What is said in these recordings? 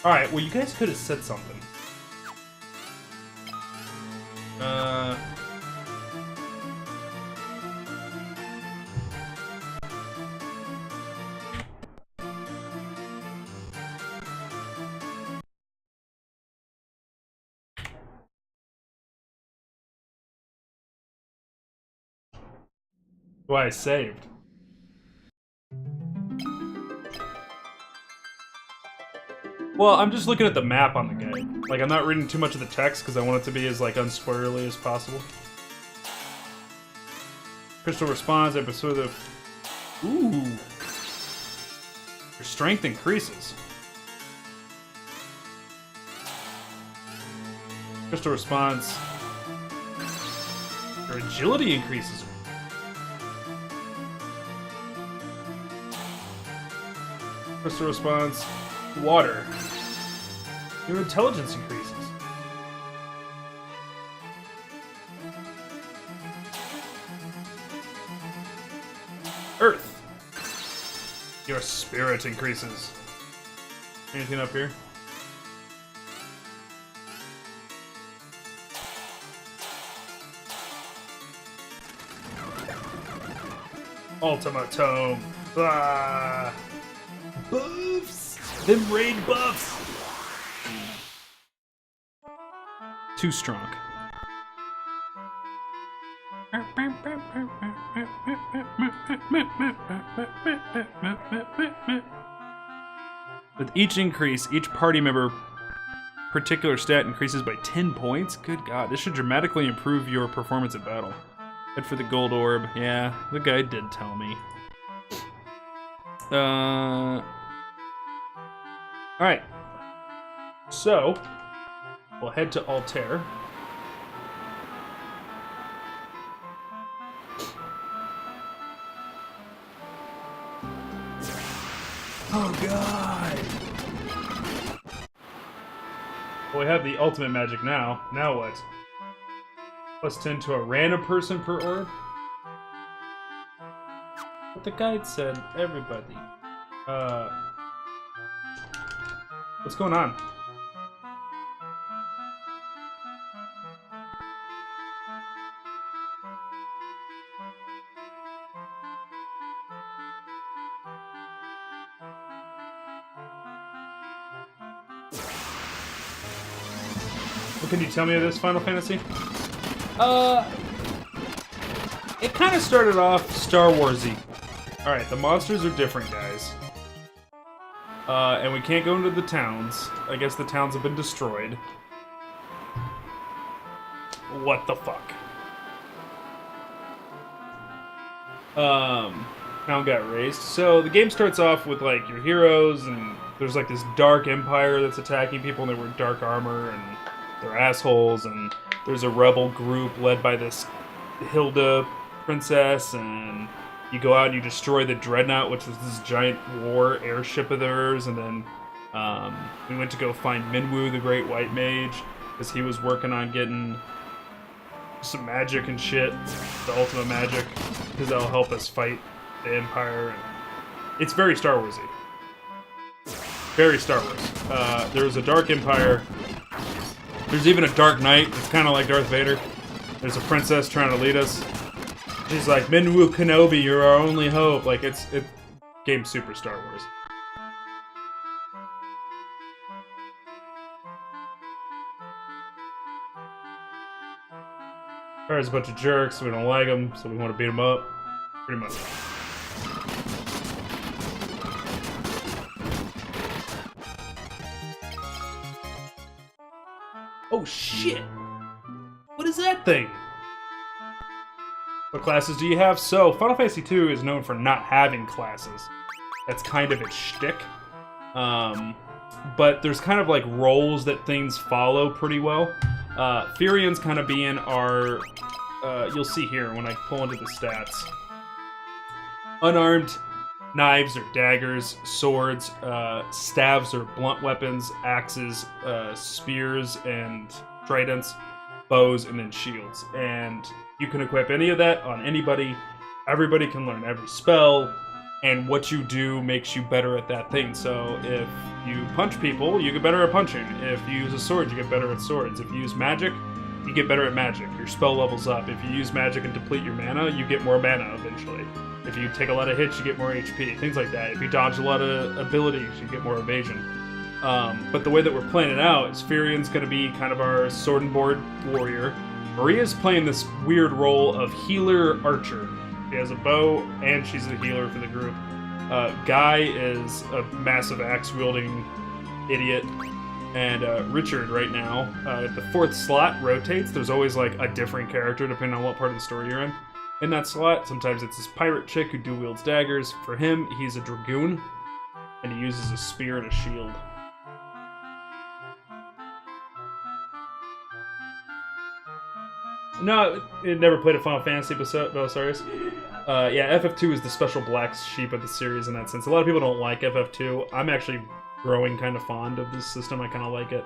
Alright, well, you guys could have said something. Why I saved. Well, I'm just looking at the map on the game. Like, I'm not reading too much of the text because I want it to be as, like, unspoilerly as possible. Crystal responds, episode of... Ooh. Your strength increases. Crystal responds. Your agility increases. Crystal responds. Water. Your intelligence increases. Earth. Your spirit increases. Anything up here? Ultimatome. Ah. Buffs. Them raid buffs. Too strong. With each increase, each party member particular stat increases by 10 points? Good God, this should dramatically improve your performance in battle. Head for the gold orb. Yeah, the guy did tell me. Alright. So, we'll head to Altair. Oh God! Well, we have the ultimate magic now. Now what? Plus 10 to a random person per orb? But the guide said everybody. What's going on? What can you tell me of this Final Fantasy? It kind of started off Star Wars-y. Alright, the monsters are different, guys. And we can't go into the towns. I guess the towns have been destroyed. What the fuck? Town got razed. So the game starts off with like your heroes, and there's like this dark empire that's attacking people, and they wear dark armor, and they're assholes, and there's a rebel group led by this Hilda princess, and you go out and you destroy the Dreadnought, which was this giant war airship of theirs, and then we went to go find Minwu, the Great White Mage, because he was working on getting some magic and shit, the ultimate magic, because that'll help us fight the Empire. And it's very Star Warsy. Very Star Wars. There's a Dark Empire. There's even a Dark Knight. It's kind of like Darth Vader. There's a princess trying to lead us. She's like, Minwu Kenobi, you're our only hope. Like, it game's super Star Wars. There's a bunch of jerks, we don't like them, so we want to beat them up. Pretty much. Oh shit! What is that thing? What classes do you have? So, Final Fantasy II is known for not having classes. That's kind of its shtick. But there's kind of like roles that things follow pretty well. Furions kind of being our... you'll see here when I pull into the stats. Unarmed knives or daggers, swords, staves or blunt weapons, axes, spears and tridents, bows, and then shields. And you can equip any of that on anybody. Everybody can learn every spell. and what you do makes you better at that thing. So if you punch people, you get better at punching. If you use a sword, you get better at swords. If you use magic, you get better at magic. Your spell levels up. If you use magic and deplete your mana, you get more mana eventually. If you take a lot of hits, you get more HP, things like that. If you dodge a lot of abilities, you get more evasion. But the way that we're playing it out is Furion's going to be kind of our sword and board warrior. Maria's playing this weird role of healer archer. She has a bow, and she's a healer for the group. Guy is a massive axe-wielding idiot. And Richard, right now, the fourth slot rotates. There's always, like, a different character depending on what part of the story you're in that slot. Sometimes it's this pirate chick who dual-wields daggers. For him, he's a dragoon, and he uses a spear and a shield. No, it never played a Final Fantasy Belisarius. Yeah, FF2 is the special black sheep of the series in that sense. A lot of people don't like FF2. I'm actually growing kind of fond of this system. I kind of like it.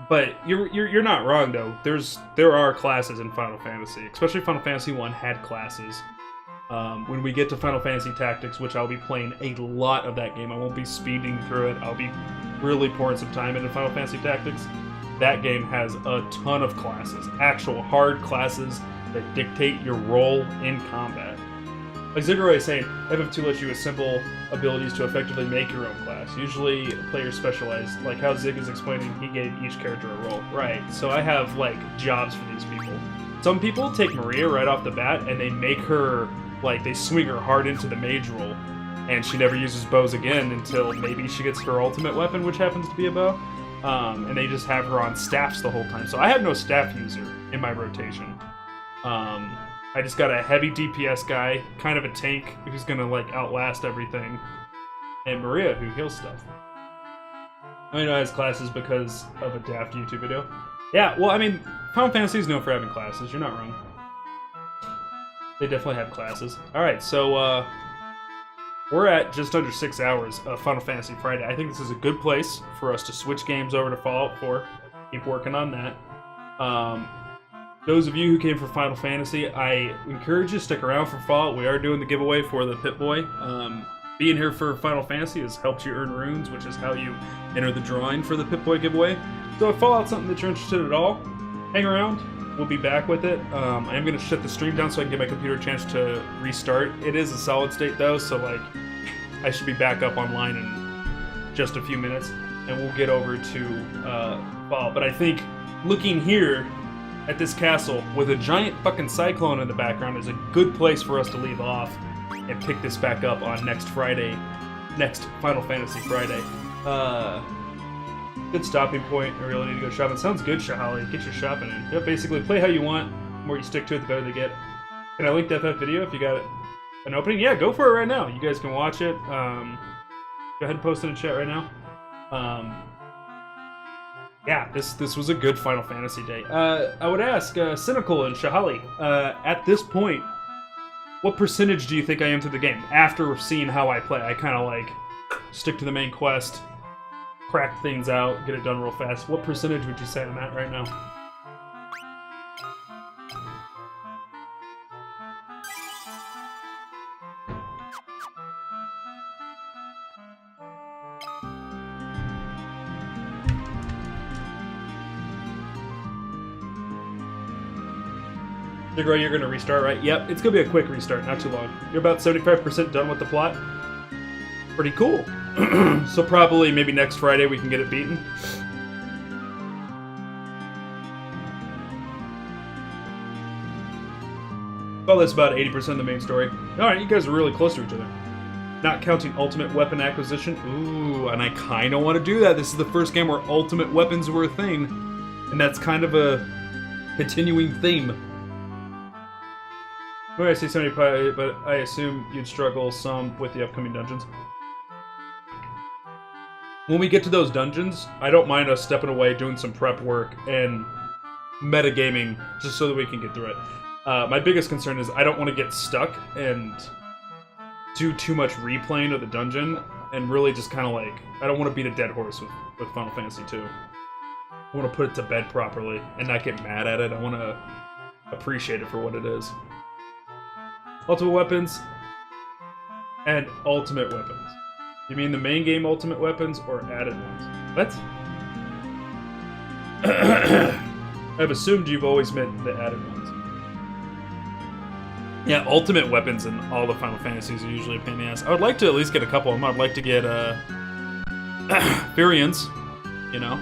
But you're not wrong though. There are classes in Final Fantasy, especially Final Fantasy 1 had classes. When we get to Final Fantasy Tactics, which I'll be playing a lot of that game, I won't be speeding through it. I'll be really pouring some time into Final Fantasy Tactics. That game has a ton of classes, actual hard classes that dictate your role in combat. Like Ziggurat is saying, FF2 lets you assemble abilities to effectively make your own class. Usually, players specialize, like how Zig is explaining, he gave each character a role. Right, so I have, like, jobs for these people. Some people take Maria right off the bat, and they make her, like, they swing her hard into the mage role, and she never uses bows again until maybe she gets her ultimate weapon, which happens to be a bow. And they just have her on staffs the whole time. So I have no staff user in my rotation. I just got a heavy DPS guy, kind of a tank, who's gonna, like, outlast everything. And Maria, who heals stuff. I know it has classes because of a daft YouTube video. Yeah, well, I mean, Final Fantasy is known for having classes. You're not wrong. They definitely have classes. Alright, so, we're at just under 6 hours of Final Fantasy Friday. I think this is a good place for us to switch games over to Fallout 4. Keep working on that. Those of you who came for Final Fantasy, I encourage you to stick around for Fallout. We are doing the giveaway for the Pip-Boy. Being here for Final Fantasy has helped you earn runes, which is how you enter the drawing for the Pip-Boy giveaway. So if Fallout's something that you're interested in at all, hang around. We'll be back with it. I am going to shut the stream down so I can give my computer a chance to restart. It is a solid state though, so like I should be back up online in just a few minutes, and we'll get over to Fallout. But I think looking here at this castle with a giant fucking cyclone in the background is a good place for us to leave off and pick this back up on next Friday, next Final Fantasy Friday. Good stopping point. I really need to go shopping. Sounds good, Shahali. Get your shopping in. Yep, basically, play how you want. The more you stick to it, the better they get. Can I link the FF video if you got an opening? Yeah, go for it right now. You guys can watch it. Go ahead and post in the chat right now. Yeah, this was a good Final Fantasy day. I would ask, Cynical and Shahali, at this point, what percentage do you think I am through the game? After seeing how I play, I kind of like stick to the main quest, crack things out, get it done real fast. What percentage would you say I'm at right now? Ziggurat, you're going to restart, right? Yep, it's going to be a quick restart, not too long. You're about 75% done with the plot. Pretty cool. So probably maybe next Friday we can get it beaten. Well, that's about 80% of the main story. Alright, you guys are really close to each other. Not counting ultimate weapon acquisition. Ooh, and I kind of want to do that. This is the first game where ultimate weapons were a thing. And that's kind of a continuing theme. I see somebody, but I assume you'd struggle some with the upcoming dungeons. When we get to those dungeons, I don't mind us stepping away, doing some prep work, and metagaming just so that we can get through it. My biggest concern is I don't want to get stuck and do too much replaying of the dungeon, and really just kind of like, I don't want to beat a dead horse with Final Fantasy 2. I want to put it to bed properly and not get mad at it. I want to appreciate it for what it is. Ultimate weapons. and ultimate weapons. You mean the main game ultimate weapons or added ones? What? I've assumed you've always meant the added ones. Yeah, ultimate weapons in all the Final Fantasies are usually a pain in the ass. I would like to at least get a couple of them. I'd like to get Furions, you know?